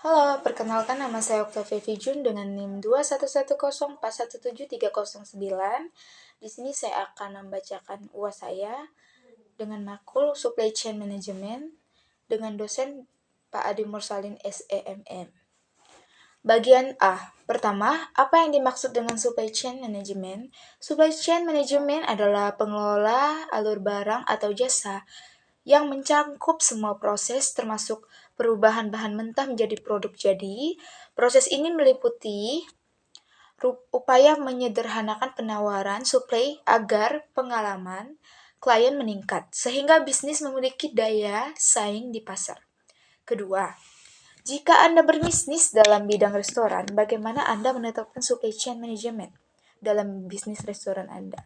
Halo, perkenalkan nama saya Octavia Vijun dengan NIM 21104173009. Di sini saya akan membacakan UAS saya dengan makul Supply Chain Management dengan dosen Pak Adi Mursalin SEMM. Bagian A. Pertama, apa yang dimaksud dengan supply chain management? Supply chain management adalah pengelola alur barang atau jasa yang mencangkup semua proses termasuk perubahan bahan mentah menjadi produk jadi. Proses ini meliputi upaya menyederhanakan penawaran supply agar pengalaman klien meningkat, sehingga bisnis memiliki daya saing di pasar. Kedua, jika Anda berbisnis dalam bidang restoran, bagaimana Anda menetapkan supply chain management dalam bisnis restoran Anda?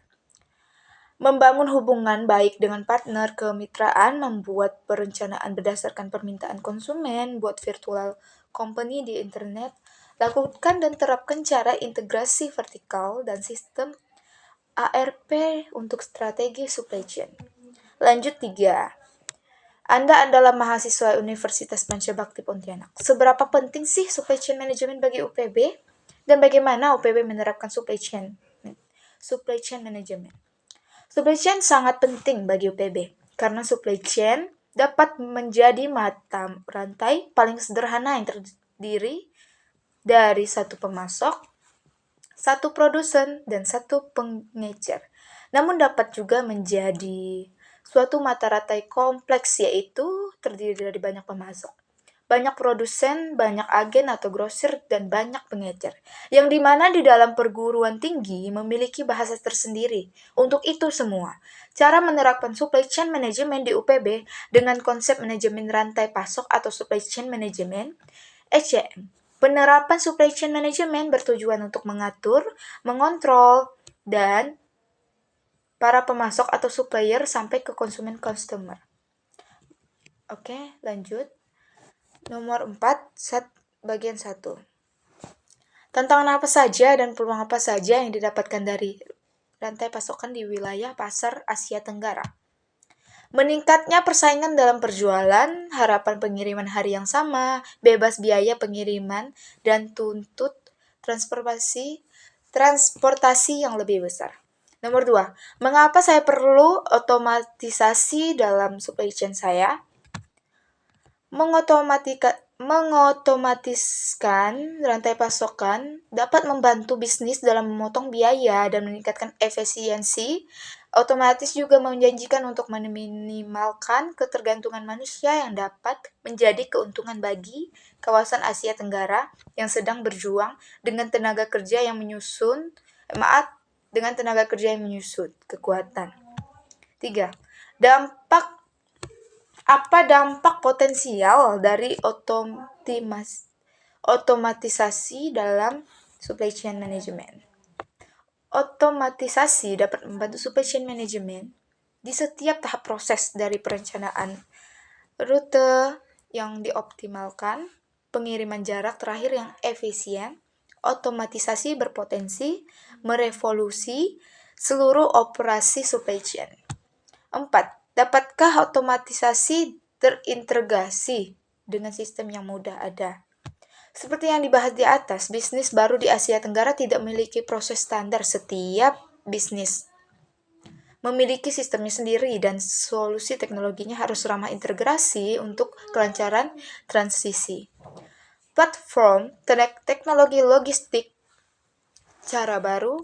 Membangun hubungan baik dengan partner kemitraan, membuat perencanaan berdasarkan permintaan konsumen, buat virtual company di internet, lakukan dan terapkan cara integrasi vertikal dan sistem ARP untuk strategi supply chain. Lanjut 3. Anda adalah mahasiswa Universitas Pancabakti Pontianak. Seberapa penting sih supply chain management bagi UPB? Dan bagaimana UPB menerapkan supply chain management? Supply chain sangat penting bagi UPB karena supply chain dapat menjadi mata rantai paling sederhana yang terdiri dari satu pemasok, satu produsen, dan satu pengecer. Namun dapat juga menjadi suatu mata rantai kompleks yaitu terdiri dari banyak pemasok, banyak produsen, banyak agen atau grosir, dan banyak pengecer. Yang dimana di dalam perguruan tinggi memiliki bahasa tersendiri untuk itu semua. Cara menerapkan supply chain management di UPB dengan konsep manajemen rantai pasok atau supply chain management, SCM. Penerapan supply chain management bertujuan untuk mengatur, mengontrol, dan para pemasok atau supplier sampai ke konsumen customer. Oke, lanjut. Nomor 4, bagian 1. Tantangan apa saja dan peluang apa saja yang didapatkan dari rantai pasokan di wilayah pasar Asia Tenggara? Meningkatnya persaingan dalam perjualan, harapan pengiriman hari yang sama, bebas biaya pengiriman, dan tuntut transportasi yang lebih besar. Nomor 2, mengapa saya perlu otomatisasi dalam supply chain saya? Mengotomatiskan rantai pasokan dapat membantu bisnis dalam memotong biaya dan meningkatkan efisiensi. Otomatis juga menjanjikan untuk meminimalkan ketergantungan manusia yang dapat menjadi keuntungan bagi kawasan Asia Tenggara yang sedang berjuang dengan tenaga kerja yang menyusut kekuatan. 3. Apa dampak potensial dari otomatisasi dalam supply chain management? Otomatisasi dapat membantu supply chain management di setiap tahap proses dari perencanaan rute yang dioptimalkan, pengiriman jarak terakhir yang efisien. Otomatisasi berpotensi merevolusi seluruh operasi supply chain. 4. Dapatkah otomatisasi terintegrasi dengan sistem yang mudah ada? Seperti yang dibahas di atas, bisnis baru di Asia Tenggara tidak memiliki proses standar. Setiap bisnis memiliki sistemnya sendiri dan solusi teknologinya harus ramah integrasi untuk kelancaran transisi. Platform teknologi logistik era baru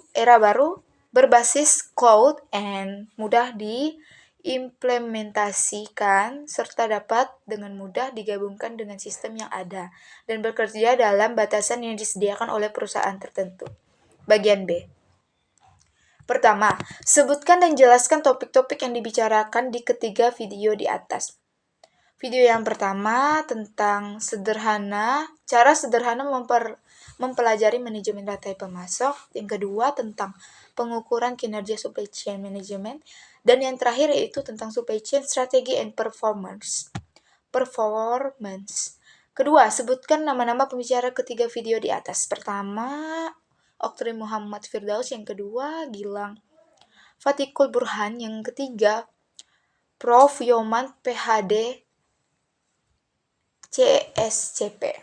berbasis cloud and mudah diimplementasikan serta dapat dengan mudah digabungkan dengan sistem yang ada dan bekerja dalam batasan yang disediakan oleh perusahaan tertentu. Bagian B. Pertama, sebutkan dan jelaskan topik-topik yang dibicarakan di ketiga video di atas. Video yang pertama tentang cara sederhana mempelajari manajemen rantai pemasok. Yang kedua tentang pengukuran kinerja supply chain management. Dan yang terakhir yaitu tentang supply chain strategy and performance. Kedua, sebutkan nama-nama pembicara ketiga video di atas. Pertama, Oktri Muhammad Firdaus. Yang kedua, Gilang Fatikul Burhan. Yang ketiga, Prof. Yoman PhD CSCP.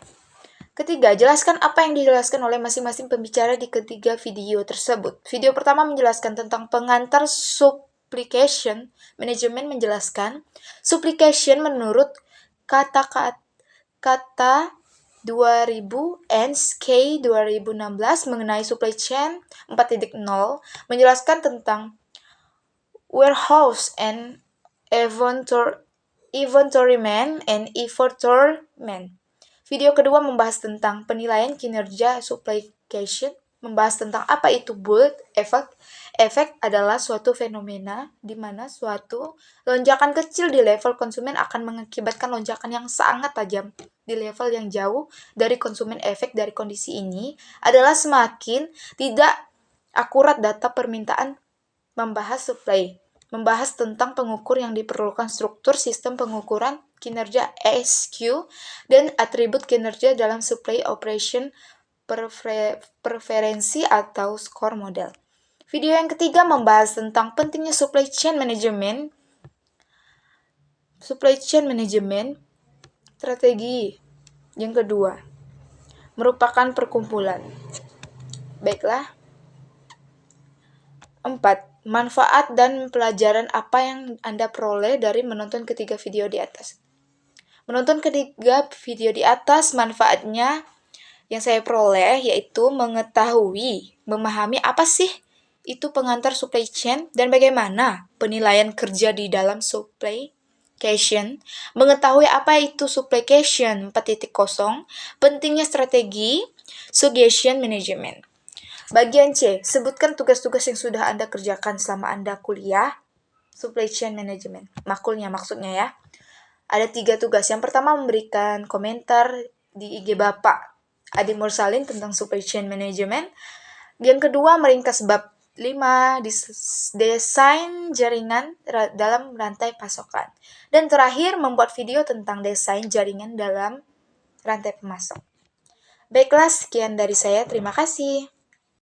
Ketiga, jelaskan apa yang dijelaskan oleh masing-masing pembicara di ketiga video tersebut. Video pertama menjelaskan tentang pengantar supplication. Manajemen menjelaskan supplication menurut kata 2000 NSK 2016 mengenai supply chain 4.0 menjelaskan tentang warehouse and inventory man and inventory man. Video kedua membahas tentang penilaian kinerja supply chain, membahas tentang apa itu bulk effect. Efek adalah suatu fenomena di mana suatu lonjakan kecil di level konsumen akan mengakibatkan lonjakan yang sangat tajam di level yang jauh dari konsumen. Efek dari kondisi ini adalah semakin tidak akurat data permintaan. Membahas supply, membahas tentang pengukur yang diperlukan struktur sistem pengukuran kinerja SQ dan atribut kinerja dalam supply operation preferensi atau score model. Video yang ketiga membahas tentang pentingnya supply chain management. Supply chain management strategi. Yang kedua, merupakan perkumpulan. Baiklah. 4. Manfaat dan pelajaran apa yang Anda peroleh dari menonton ketiga video di atas. Menonton ketiga video di atas, manfaatnya yang saya peroleh yaitu mengetahui, memahami apa sih itu pengantar supply chain dan bagaimana penilaian kerja di dalam supply chain, mengetahui apa itu supply chain 4.0, pentingnya strategi suggestion management. Bagian C, sebutkan tugas-tugas yang sudah Anda kerjakan selama Anda kuliah supply chain management. Makulnya maksudnya ya. Ada 3 tugas. Yang pertama, memberikan komentar di IG Bapak Adi Mursalin tentang supply chain management. Yang kedua, meringkas bab 5, desain jaringan dalam rantai pasokan. Dan terakhir, membuat video tentang desain jaringan dalam rantai pemasok. Baiklah, sekian dari saya. Terima kasih.